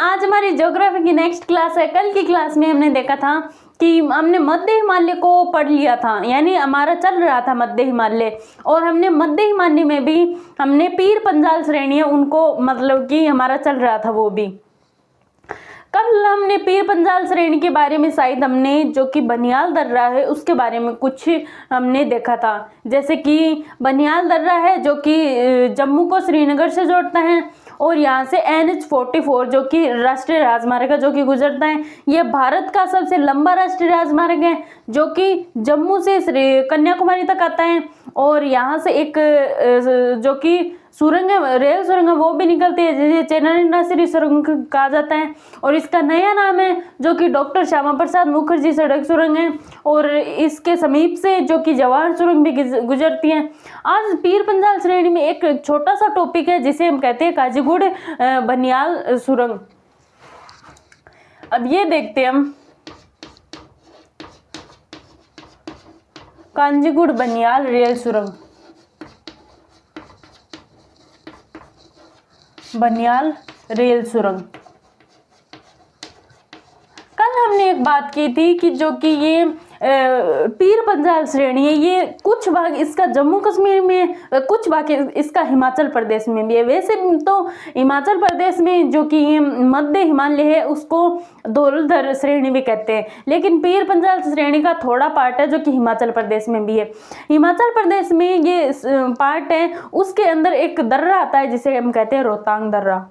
आज हमारी ज्योग्राफी की नेक्स्ट क्लास है। कल की क्लास में हमने देखा था कि हमने मध्य हिमालय को पढ़ लिया था, यानी हमारा चल रहा था मध्य हिमालय, और हमने मध्य हिमालय में भी हमने पीर पंजाल श्रेणी है उनको मतलब कि हमारा चल रहा था वो भी। कल हमने पीर पंजाल श्रेणी के बारे में शायद हमने जो कि बनियाल दर्रा है उसके बारे में कुछ हमने देखा था, जैसे कि बनियाल दर्रा है जो कि जम्मू को श्रीनगर से जोड़ता है, और यहाँ से NH-44 जो कि राष्ट्रीय राजमार्ग है जो कि गुजरता है। यह भारत का सबसे लंबा राष्ट्रीय राजमार्ग है जो कि जम्मू से कन्याकुमारी तक आता है, और यहाँ से एक जो कि सुरंग है, रेल सुरंग है, वो भी निकलती है जिसे चेन्नई सुरंग कहा जाता है, और इसका नया नाम है जो कि डॉक्टर श्यामा प्रसाद मुखर्जी सड़क सुरंग है, और इसके समीप से जो कि जवाहर सुरंग भी गुजरती है। आज पीर पंजाल श्रेणी में एक छोटा सा टॉपिक है जिसे हम कहते हैं काजीगुड़ बनियाल सुरंग। अब ये देखते हैं हम काजीगुड़ बनियाल रेल सुरंग, बनियाल रेल सुरंग। कल हमने एक बात की थी कि जो कि ये पीर पंजाल श्रेणी है, ये कुछ भाग इसका जम्मू कश्मीर में, कुछ भाग इसका हिमाचल प्रदेश में भी है। वैसे तो हिमाचल प्रदेश में जो कि ये मध्य हिमालय है उसको धौलधर श्रेणी भी कहते हैं, लेकिन पीर पंजाल श्रेणी का थोड़ा पार्ट है जो कि हिमाचल प्रदेश में भी है। हिमाचल प्रदेश में ये पार्ट है, उसके अंदर एक दर्रा आता है जिसे हम कहते हैं रोहतांग दर्रा।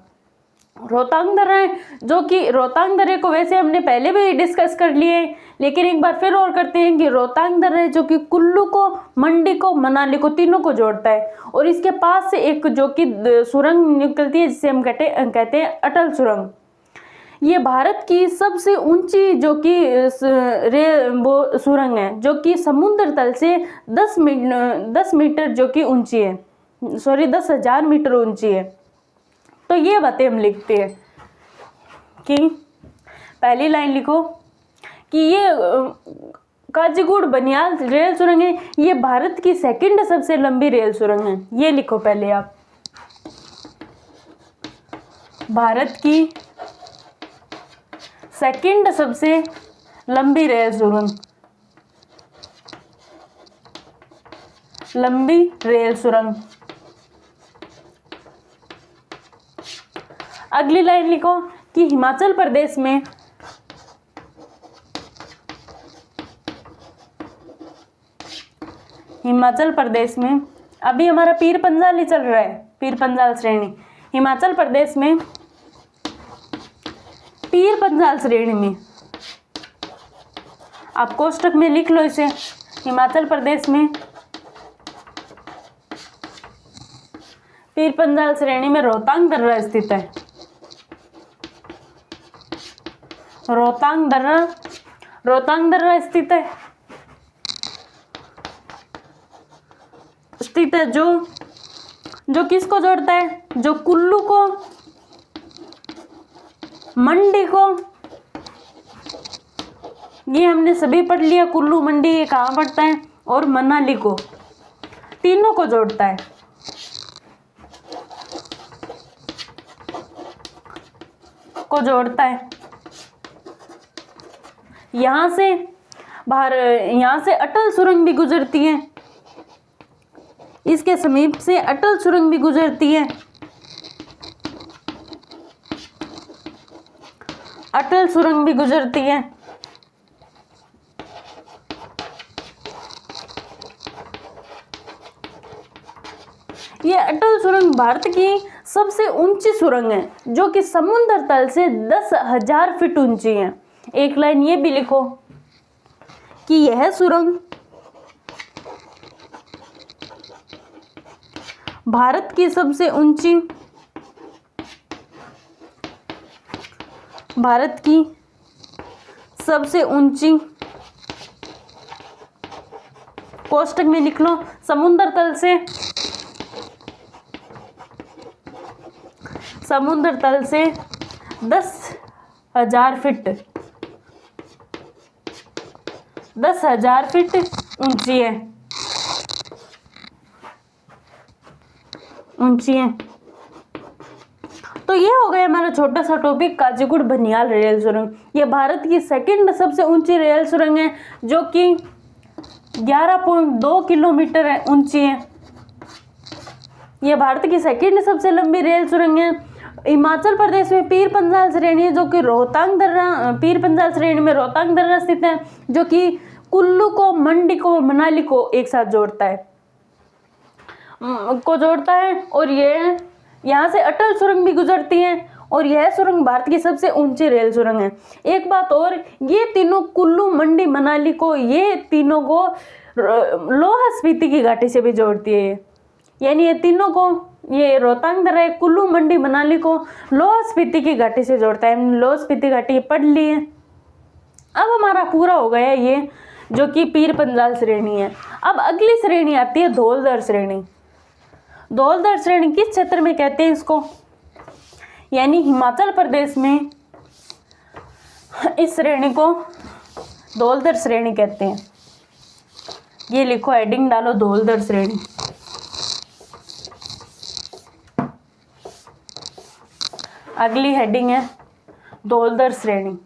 रोहतांग दर्रा है जो कि रोहतांग दर्रे को वैसे हमने पहले भी डिस्कस कर लिए, लेकिन एक बार फिर और करते हैं कि रोहतांग दर्रा है जो कि कुल्लू को, मंडी को, मनाली को, तीनों को जोड़ता है, और इसके पास से एक जो कि सुरंग निकलती है जिसे हम कहते हैं अटल सुरंग। ये भारत की सबसे ऊंची जो कि वो सुरंग है जो कि समुद्र तल से 10 मीटर जो कि ऊंची है, 10,000 मीटर ऊंची है। तो ये बातें हम लिखते हैं कि पहली लाइन लिखो कि ये काजीगुड़ बनियाल रेल सुरंग है, ये भारत की सेकंड सबसे लंबी रेल सुरंग है। ये लिखो पहले आप, भारत की सेकंड सबसे लंबी रेल सुरंग, लंबी रेल सुरंग। अगली लाइन लिखो कि हिमाचल प्रदेश में अभी हमारा पीर पंजाल ही चल रहा है, पीर पंजाल श्रेणी। हिमाचल प्रदेश में पीर पंजाल श्रेणी में, आप कोष्टक में लिख लो इसे, हिमाचल प्रदेश में पीर पंजाल श्रेणी में रोहतांग दर्रा स्थित है। रोहतांग दर्रा स्थित है जो किसको जोड़ता है, जो कुल्लू को, मंडी को, ये हमने सभी पढ़ लिया, कुल्लू मंडी ये कहाँ पड़ता है, और मनाली को, तीनों को जोड़ता है। यहाँ से अटल सुरंग भी गुजरती है, इसके समीप से अटल सुरंग भी गुजरती है, अटल सुरंग भी गुजरती है। ये अटल सुरंग भारत की सबसे ऊंची सुरंग है जो कि समुद्र तल से 10,000 फीट ऊंची है। एक लाइन ये भी लिखो कि यह सुरंग भारत की सबसे ऊंची कोष्टक में लिख लो, समुद्र तल से 10,000 फीट, 10,000 फीट ऊंची है। तो ये हो गया हमारा छोटा सा टॉपिक काजीगुड़ बनियाल रेल सुरंग। ये भारत की सेकंड सबसे ऊंची रेल सुरंग है जो कि 11.2 किलोमीटर ऊंची है। ये भारत की सेकंड सबसे लंबी रेल सुरंग है। हिमाचल प्रदेश में पीर पंजाल श्रेणी है जो कि रोहतांग दर्रा, पीर पंजाल श्रेणी में रोहतांग दर्रा स्थित है जो कि कुल्लू को, मंडी को, मनाली को एक साथ जोड़ता है और ये यहाँ से अटल सुरंग भी गुजरती है और यह सुरंग भारत की सबसे ऊंची रेल सुरंग है। एक बात और, ये तीनों कुल्लू, मंडी, मनाली को, ये तीनों को लाहौल स्पीति की घाटी से भी जोड़ती है। यानी ये तीनों को, ये रोहतांग दर्रा, कुल्लू, मंडी, मनाली को लाहौल स्पीति की घाटी से जोड़ता है। लाहौल स्पीति घाटी पढ़ ली है। अब हमारा पूरा हो गया ये जो कि पीर पंजाल श्रेणी है। अब अगली श्रेणी आती है धौलधर श्रेणी। धौलधर श्रेणी किस क्षेत्र में कहते हैं इसको? यानी हिमाचल प्रदेश में इस श्रेणी को धौलधर श्रेणी कहते हैं। ये लिखो, हेडिंग डालो धौलधर श्रेणी। अगली हेडिंग है धौलधर श्रेणी।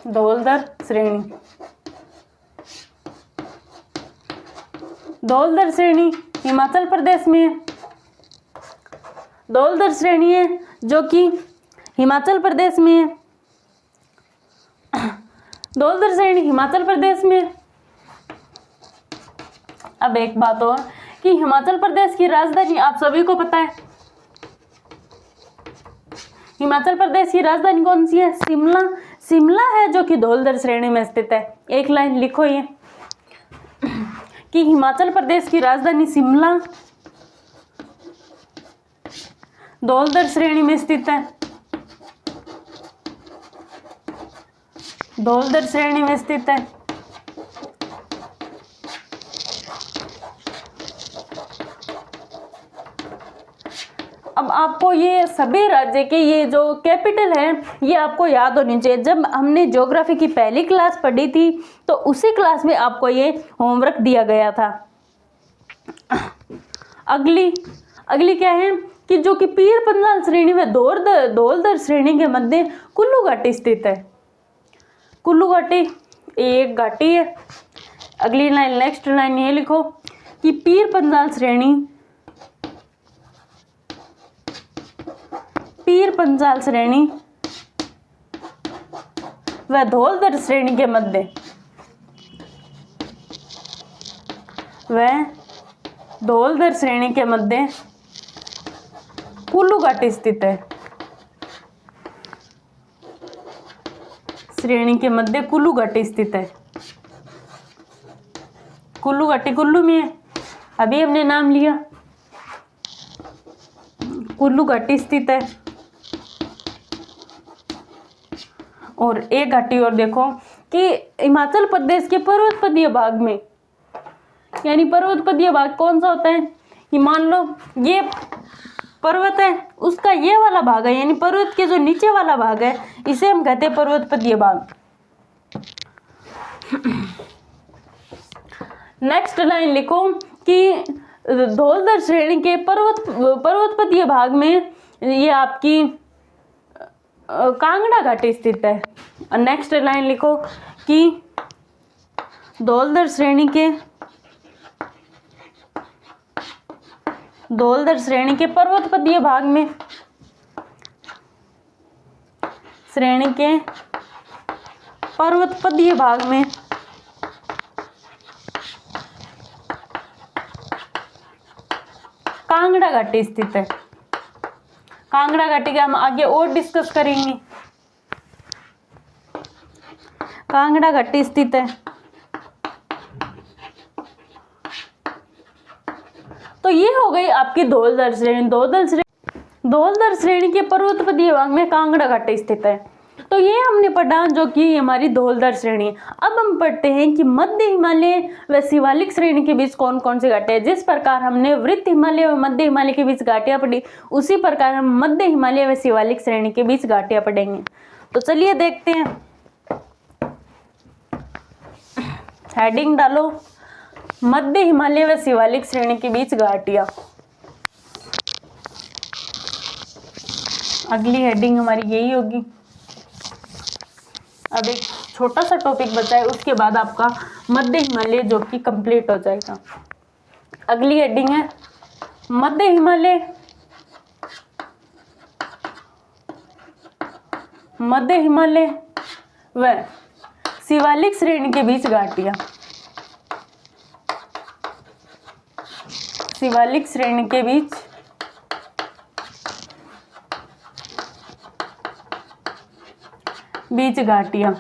धौलधर श्रेणी। धौलधर श्रेणी हिमाचल प्रदेश में है। धौलधर श्रेणी है जो कि हिमाचल प्रदेश में है। धौलधर श्रेणी हिमाचल प्रदेश में है। अब एक बात और कि हिमाचल प्रदेश की राजधानी आप सभी को पता है। हिमाचल प्रदेश की राजधानी कौन सी है? शिमला। शिमला है जो कि धौलधर श्रेणी में स्थित है। एक लाइन लिखो ये कि हिमाचल प्रदेश की राजधानी शिमला धौलधर श्रेणी में स्थित है। धौलधर श्रेणी में स्थित है। अब आपको ये सभी राज्य के ये जो कैपिटल है ये आपको याद होनी चाहिए। जब हमने ज्योग्राफी की पहली क्लास पढ़ी थी तो उसी क्लास में आपको ये होमवर्क दिया गया था। अगली क्या है कि जो कि पीर पंजाल श्रेणी में धौलधर श्रेणी के मध्य कुल्लू घाटी स्थित है। कुल्लू घाटी एक घाटी है। अगली लाइन, नेक्स्ट लाइन ये लिखो कि पीर पंजाल श्रेणी व धौलधर श्रेणी के मध्य कुल्लू घाटी स्थित है। श्रेणी के मध्य कुल्लू घाटी स्थित है। कुल्लू घाटी कुल्लू में है, अभी हमने नाम लिया। कुल्लू घाटी स्थित है। और एक घाटी और देखो कि हिमाचल प्रदेश के पर्वतपदीय भाग में, यानी पर्वतपदीय भाग कौन सा होता है कि मान लो ये पर्वत है, उसका ये वाला भाग है, यानी पर्वत के जो नीचे वाला भाग है इसे हम कहते हैं पर्वतपदीय भाग। नेक्स्ट लाइन लिखो कि धौलधर श्रेणी के पर्वतपदीय भाग में ये आपकी कांगड़ा घाटी स्थित है। नेक्स्ट लाइन लिखो कि धौलधर श्रेणी के पर्वतपदीय भाग में कांगड़ा घाटी स्थित है। कांगड़ा घाटी का हम आगे और डिस्कस करेंगे। कांगड़ा घाटी स्थित है। तो ये हो गई आपकी धौलधर श्रेणी। धौलधर श्रेणी के पर्वतपदीय भाग में कांगड़ा घाटी स्थित है। तो ये हमने पढ़ा जो कि हमारी धौलधर श्रेणी है। अब हम पढ़ते हैं कि मध्य हिमालय व शिवालिक श्रेणी के बीच कौन कौन सी घाटियां। जिस प्रकार हमने वृत्त हिमालय व मध्य हिमालय के बीच घाटियां पढ़ी, उसी प्रकार हम मध्य हिमालय व शिवालिक श्रेणी के बीच घाटियां पढ़ेंगे। तो चलिए देखते हैं। हेडिंग डालो मध्य हिमालय व शिवालिक श्रेणी के बीच घाटियां। अगली हेडिंग हमारी यही होगी। अब एक छोटा सा टॉपिक बचा है, उसके बाद आपका मध्य हिमालय जो कि कंप्लीट हो जाएगा। अगली हेडिंग है मध्य हिमालय व शिवालिक श्रेणी के बीच घाटियां। शिवालिक श्रेणी के बीच घाटियां।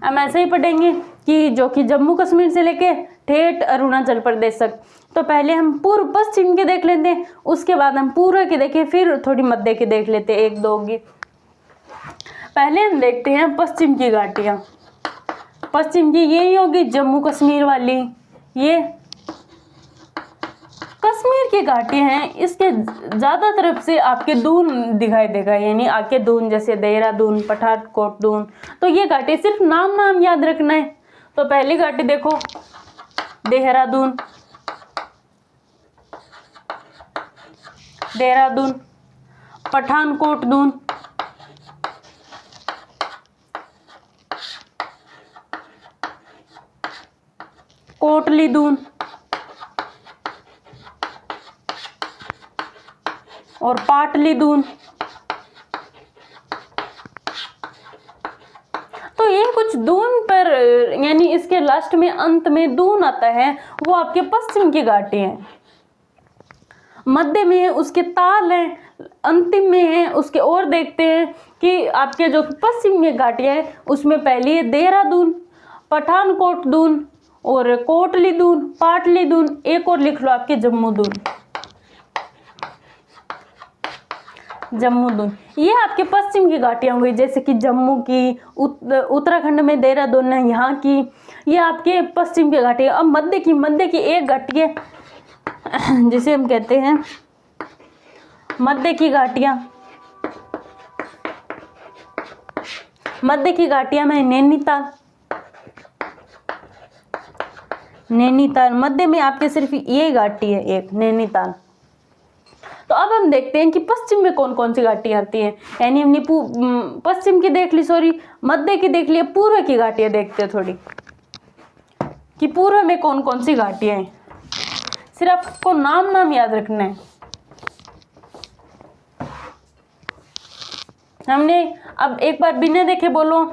हम ऐसे ही पढ़ेंगे कि जो कि जम्मू कश्मीर से लेके ठेठ अरुणाचल प्रदेश तक। तो पहले हम पूर्व पश्चिम के देख लेते हैं, उसके बाद हम पूर्व के देखें, फिर थोड़ी मध्य के देख लेते हैं, एक दो की। पहले हम देखते हैं पश्चिम की घाटियां। पश्चिम की यही होगी जम्मू कश्मीर वाली, ये कश्मीर की घाटियां हैं। इसके ज़्यादा तरफ से आपके दून दिखाई देगा, यानी आके दून, जैसे देहरादून, पठानकोट दून। तो ये घाटी सिर्फ नाम याद रखना है। तो पहली घाटी देखो देहरादून, पठानकोट दून, कोटली दून और पाटली दून। तो ये कुछ दून पर, यानी इसके लास्ट में अंत में दून आता है, वो आपके पश्चिम की घाटी है। मध्य में है उसके ताल है, अंतिम में है उसके। और देखते हैं कि आपके जो पश्चिम में घाटियां है, उसमें पहली है देहरादून, पठानकोट दून और कोटली दून, पाटली दून। एक और लिख लो आपके जम्मू दून। ये आपके पश्चिम की घाटियां हो गई, जैसे कि जम्मू की, उत्तराखंड में देहरादून है यहाँ की, ये आपके पश्चिम की घाटियां। अब मध्य की एक घाटी है जिसे हम कहते हैं मध्य की घाटियां। मध्य की घाटियां में नैनीताल मध्य में आपके सिर्फ ये घाटी है, एक नैनीताल। तो अब हम देखते हैं कि पश्चिम में कौन कौन सी घाटियां आती हैं। यानी हमने पश्चिम की देख ली, मध्य की देख ली, पूर्व की घाटियां देखते हैं थोड़ी, कि पूर्व में कौन कौन सी घाटियां हैं। सिर्फ आपको नाम याद रखना है। हमने अब एक बार बिना देखे बोलो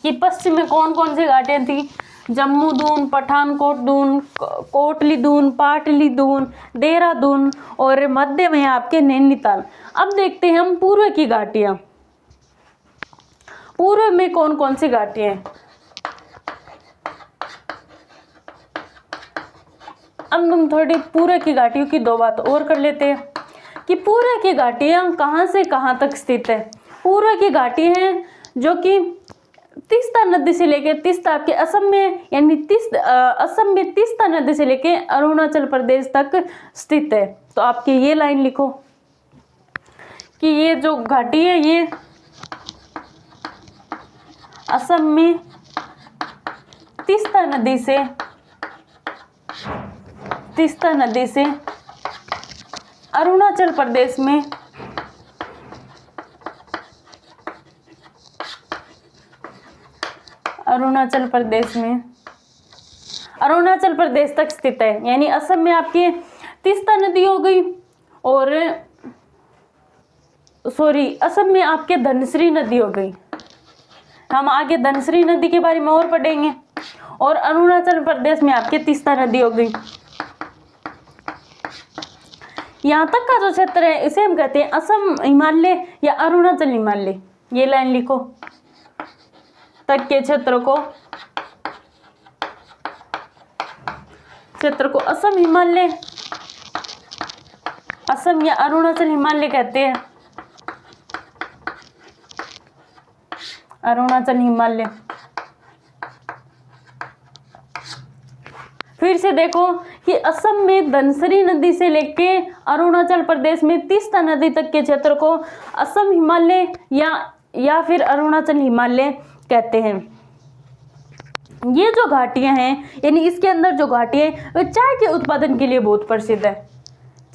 कि पश्चिम में कौन कौन सी घाटियां थी। जम्मू दून, पठानकोट दून, कोटली दून, पाटली दून, देहरादून और मध्य में आपके नैनीताल। अब देखते हैं हम पूर्व की घाटियां। पूर्व में कौन कौन सी घाटियां हैं। अब हम थोड़ी पूर्व की घाटियों की दो बात और कर लेते हैं कि पूर्व की घाटियां कहां से कहां तक स्थित है। पूर्व की घाटी है जो कि तीस्ता नदी से लेके, तीस्ता आपके असम में, यानी असम में तीस्ता नदी से लेके अरुणाचल प्रदेश तक स्थित है। तो आपकी ये लाइन लिखो कि ये जो घाटी है ये असम में तीस्ता नदी से अरुणाचल प्रदेश में अरुणाचल प्रदेश तक स्थित है। यानी असम में आपकी तीस्ता नदी हो गई, और असम में आपके धनश्री नदी हो गई। हम आगे धनश्री नदी के बारे में और पढ़ेंगे। और अरुणाचल प्रदेश में आपके तीस्ता नदी हो गई। यहाँ तक का जो क्षेत्र है इसे हम कहते हैं असम हिमालय या अरुणाचल हिमालय। ये लाइन लिखो, तक के क्षेत्र को असम हिमालय, असम या अरुणाचल हिमालय कहते हैं। अरुणाचल हिमालय। फिर से देखो कि असम में धनश्री नदी से लेके अरुणाचल प्रदेश में तीस्ता नदी तक के क्षेत्र को असम हिमालय या फिर अरुणाचल हिमालय कहते हैं। ये जो घाटियाँ हैं यानी इसके अंदर जो घाटियाँ हैं वो चाय के उत्पादन के लिए बहुत प्रसिद्ध है।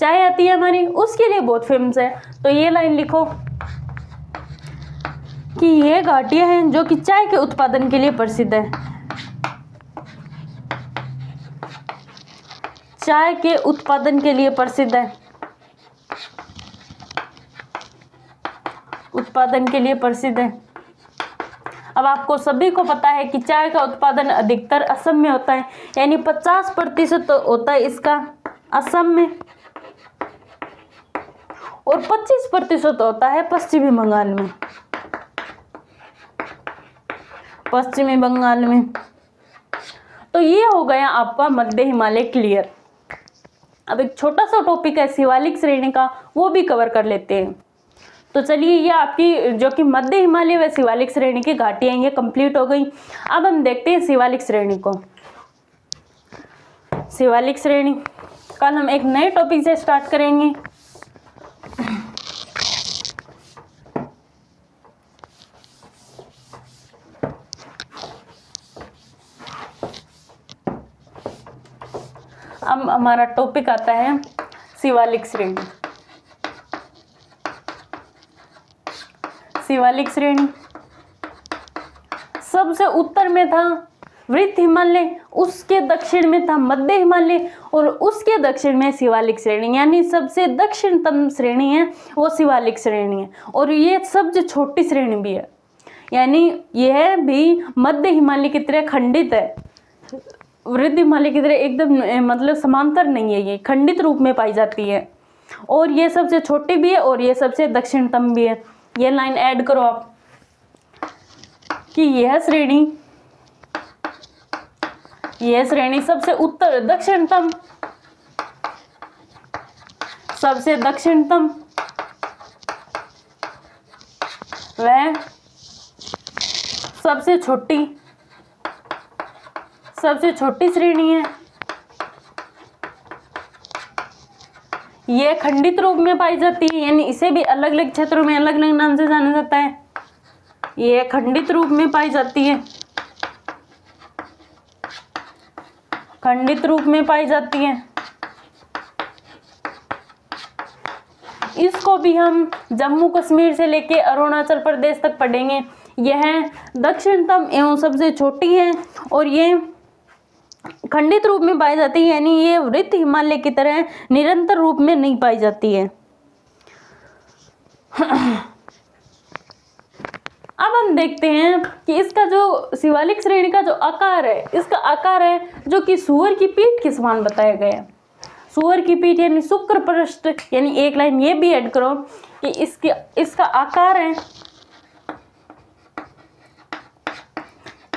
चाय आती है हमारी, उसके लिए बहुत फेमस है। तो ये लाइन लिखो कि ये घाटियाँ हैं जो कि चाय के उत्पादन के लिए प्रसिद्ध है। चाय के उत्पादन के लिए प्रसिद्ध है, उत्पादन के लिए प्रसिद्ध है। अब आपको सभी को पता है कि चाय का उत्पादन अधिकतर असम में होता है, यानी 50% होता है इसका असम में और 25% होता है पश्चिमी बंगाल में, पश्चिमी बंगाल में। तो ये हो गया आपका मध्य हिमालय क्लियर। अब एक छोटा सा टॉपिक है शिवालिक श्रेणी का, वो भी कवर कर लेते हैं। तो चलिए ये आपकी जो कि मध्य हिमालय व शिवालिक श्रेणी की घाटियां ये कंप्लीट हो गई। अब हम देखते हैं शिवालिक श्रेणी को। शिवालिक श्रेणी कल हम एक नए टॉपिक से स्टार्ट करेंगे। अब हमारा टॉपिक आता है शिवालिक श्रेणी। शिवालिक श्रेणी सबसे उत्तर में था वृत्त हिमालय, उसके दक्षिण में था मध्य हिमालय और उसके दक्षिण में शिवालिक श्रेणी, यानी सबसे दक्षिणतम श्रेणी है वो शिवालिक श्रेणी है। और ये सबसे छोटी श्रेणी भी है, यानी यह भी मध्य हिमालय की तरह खंडित है, वृत्त हिमालय की तरह एकदम मतलब समांतर नहीं है, ये खंडित रूप में पाई जाती है। और ये सबसे छोटी भी है और ये सबसे दक्षिणतम भी है। ये लाइन ऐड करो आप कि यह श्रेणी सबसे उत्तर दक्षिणतम, सबसे दक्षिणतम वह सबसे छोटी श्रेणी है। ये खंडित रूप में पाई जाती है, यानी इसे भी अलग अलग क्षेत्रों में अलग अलग नाम से जाना जाता है। ये खंडित रूप में पाई जाती है, खंडित रूप में पाई जाती है। इसको भी हम जम्मू कश्मीर से लेके अरुणाचल प्रदेश तक पढ़ेंगे। यह दक्षिणतम एवं सबसे छोटी है और ये खंडित रूप में पाई जाती है, यानी ये वृत्त हिमालय की तरह निरंतर रूप में नहीं पाई जाती है। अब हम देखते हैं कि इसका जो शिवालिक श्रेणी का जो आकार है, इसका आकार है जो कि सूअर की पीठ के समान बताया गया है। सूअर की पीठ यानी शुक्र पृष्ठ, यानी एक लाइन ये भी ऐड करो कि इसका आकार है,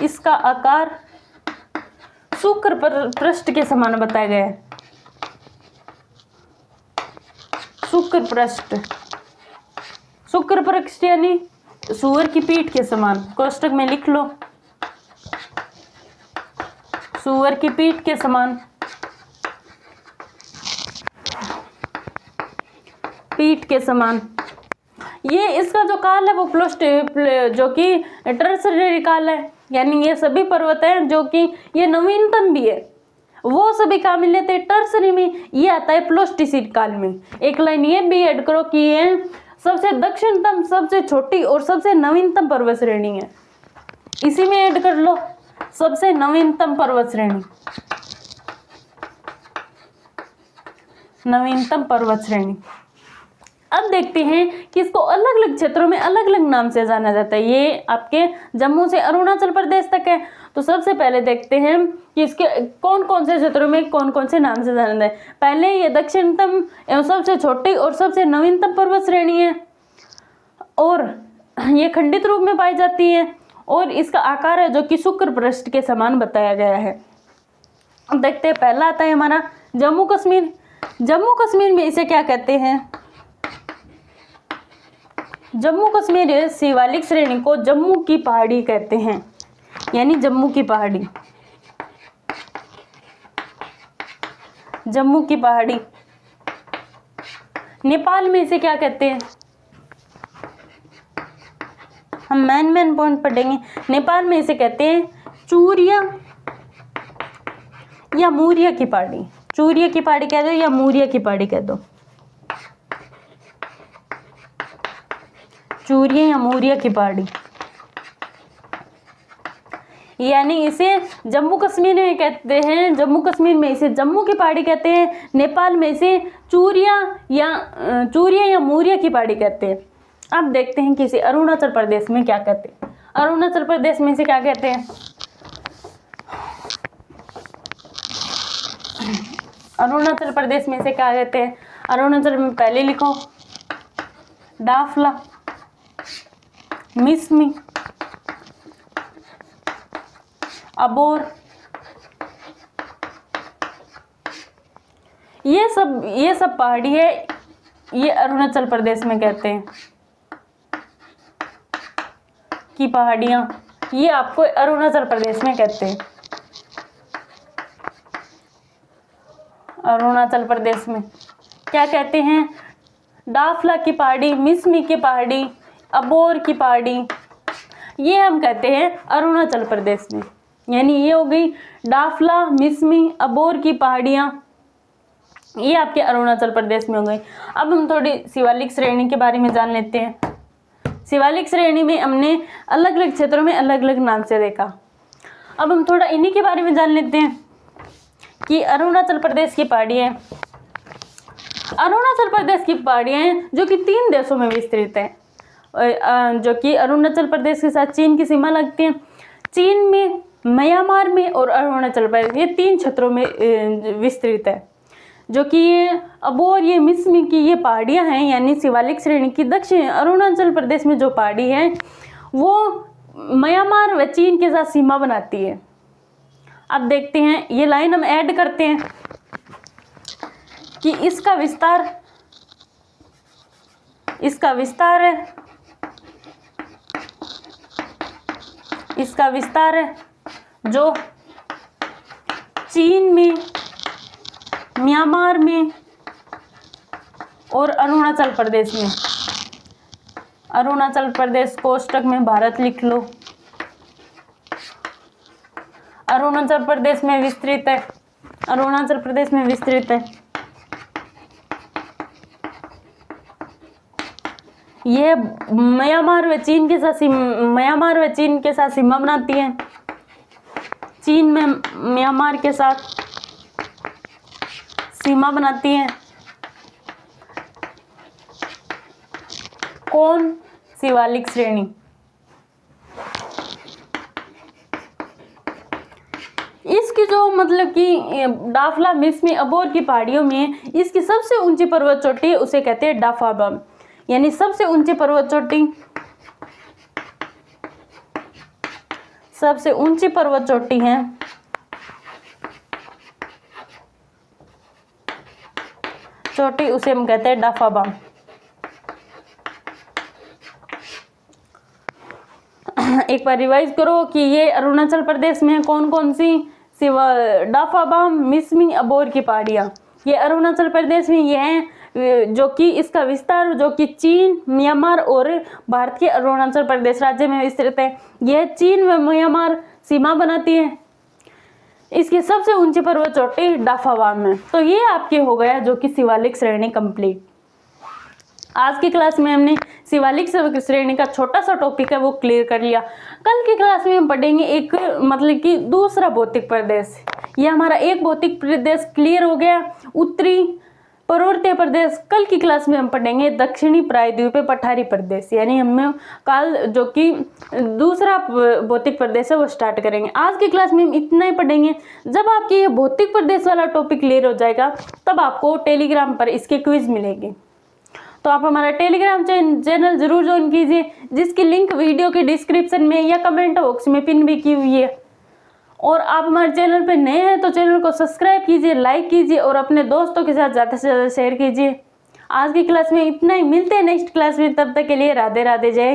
इसका आकार शुक्र पृष्ठ के समान बताया गया है। शुक्र पृष्ठ यानी सूअर की पीठ के समान, कोष्टक में लिख लो सूअर की पीठ के समान, पीठ के समान। ये इसका जो काल है वो जो कि टर्सरी काल है, यानी ये सभी पर्वत हैं जो कि ये नवीनतम भी है, वो सभी कहाँ मिल लेते हैं टर्सरी में, ये आता है प्लोस्टिसिड काल में। एक लाइन ये भी ऐड करो कि ये सबसे दक्षिणतम, सबसे छोटी और सबसे नवीनतम पर्वत श्रेणी है। इसी में ऐड कर लो सबसे नवीनतम पर्वत श्रेणी, नवीनतम पर्वत श्रेणी। अब देखते हैं कि इसको अलग अलग क्षेत्रों में अलग अलग नाम से जाना जाता है। ये आपके जम्मू से अरुणाचल प्रदेश तक है। तो सबसे पहले देखते हैं कि इसके कौन कौन से क्षेत्रों में कौन कौन से नाम से जाना जाता है। पहले ये दक्षिणतम एवं सबसे छोटी और सबसे नवीनतम पर्वत श्रेणी है और ये खंडित रूप में पाई जाती है और इसका आकार है जो कि शुक्र पृष्ठ के समान बताया गया है। अब देखते हैं, पहला आता है हमारा जम्मू कश्मीर। जम्मू कश्मीर में इसे क्या कहते हैं? जम्मू कश्मीर शिवालिक श्रेणी को जम्मू की पहाड़ी कहते हैं, यानी जम्मू की पहाड़ी, जम्मू की पहाड़ी। नेपाल में इसे क्या कहते हैं? हम मेन पॉइंट पढ़ेंगे। नेपाल में इसे कहते हैं चूरिया या मूरिया की पहाड़ी, चूरिया की पहाड़ी कह दो या मूरिया की पहाड़ी कह दो, चूरिया या मूरिया की पहाड़ी। यानी इसे जम्मू कश्मीर में कहते हैं, जम्मू कश्मीर में इसे जम्मू की पहाड़ी कहते हैं, नेपाल में इसे चूरिया या मूरिया की पहाड़ी कहते हैं। अब देखते हैं कि इसे अरुणाचल प्रदेश में क्या कहते हैं। अरुणाचल प्रदेश में इसे क्या कहते हैं? अरुणाचल प्रदेश में इसे क्या कहते हैं? अरुणाचल में पहले लिखो डाफला, मिसमी, अबोर, ये सब पहाड़ी है, ये अरुणाचल प्रदेश में कहते हैं की पहाड़ियां, ये आपको अरुणाचल प्रदेश में कहते हैं। अरुणाचल प्रदेश में क्या कहते हैं? डाफला की पहाड़ी, मिसमी की पहाड़ी, अबोर की पहाड़ी, ये हम कहते हैं अरुणाचल प्रदेश में। यानी ये हो गई डाफला, मिसमी, अबोर की पहाड़ियाँ, ये आपके अरुणाचल प्रदेश में हो गई। अब हम थोड़ी शिवालिक श्रेणी के बारे में जान लेते हैं। शिवालिक श्रेणी में हमने अलग अलग क्षेत्रों में अलग अलग नाम से देखा। अब हम थोड़ा इन्हीं के बारे में जान लेते हैं कि अरुणाचल प्रदेश की पहाड़ियाँ, अरुणाचल प्रदेश की पहाड़ियाँ हैं जो कि 3 देशों में विस्तृत है, जो कि अरुणाचल प्रदेश के साथ चीन की सीमा लगती है। चीन में, म्यांमार में और अरुणाचल प्रदेश, ये 3 क्षेत्रों में विस्तृत है। जो कि ये अबोर, ये मिसमी की ये पहाड़ियाँ हैं, यानी शिवालिक श्रेणी की दक्षिण अरुणाचल प्रदेश में जो पहाड़ी है वो म्यांमार व चीन के साथ सीमा बनाती है। अब देखते हैं, ये लाइन हम ऐड करते हैं कि इसका विस्तार है जो चीन में, म्यांमार में और अरुणाचल प्रदेश में, अरुणाचल प्रदेश कोष्टक में भारत लिख लो, अरुणाचल प्रदेश में विस्तृत है, अरुणाचल प्रदेश में विस्तृत है। यह म्यांमार व चीन के साथ सीमा बनाती है। चीन में म्यांमार के साथ सीमा बनाती है। कौन? शिवालिक श्रेणी। इसकी जो मतलब कि डाफला, मिसमी, अबोर की पहाड़ियों में इसकी सबसे ऊंची पर्वत चोटी उसे कहते हैं डाफाबम, यानी सबसे ऊंची पर्वत चोटी, सबसे ऊंची पर्वत चोटी है चोटी, उसे हम कहते हैं डाफाबम। एक बार रिवाइज करो कि ये अरुणाचल प्रदेश में कौन कौन सी डाफाबम, मिसमी, अबोर की पहाड़ियाँ, ये अरुणाचल प्रदेश में ये हैं, जो कि इसका विस्तार जो कि चीन, म्यांमार और भारत के अरुणाचल प्रदेश राज्य में विस्तृत है। यह चीन व म्यांमार सीमा बनाती है। इसकी सबसे ऊंची पर्वत चोटी डाफाबम में। तो ये आपके हो गया जो कि शिवालिक श्रेणी कंप्लीट। आज की क्लास में हमने शिवालिक श्रेणी का छोटा सा टॉपिक है वो क्लियर कर लिया। कल की क्लास में हम पढ़ेंगे एक मतलब कि दूसरा भौतिक प्रदेश। ये हमारा एक भौतिक प्रदेश क्लियर हो गया, उत्तरी पर्वतीय प्रदेश। कल की क्लास में हम पढ़ेंगे दक्षिणी प्रायद्वीपीय पठारी प्रदेश, यानी हमें कल जो कि दूसरा भौतिक प्रदेश है वो स्टार्ट करेंगे। आज की क्लास में हम इतना ही पढ़ेंगे। जब आपके ये भौतिक प्रदेश वाला टॉपिक क्लियर हो जाएगा तब आपको टेलीग्राम पर इसके क्विज मिलेंगे। तो आप हमारा टेलीग्राम चैनल जरूर ज्वाइन कीजिए, जिसकी लिंक वीडियो के डिस्क्रिप्शन में या कमेंट बॉक्स में पिन भी की हुई है। और आप हमारे चैनल पर नए हैं तो चैनल को सब्सक्राइब कीजिए, लाइक कीजिए और अपने दोस्तों के साथ ज़्यादा से ज़्यादा शेयर कीजिए। आज की क्लास में इतना ही, मिलते हैं नेक्स्ट क्लास में, तब तक के लिए राधे राधे, जय।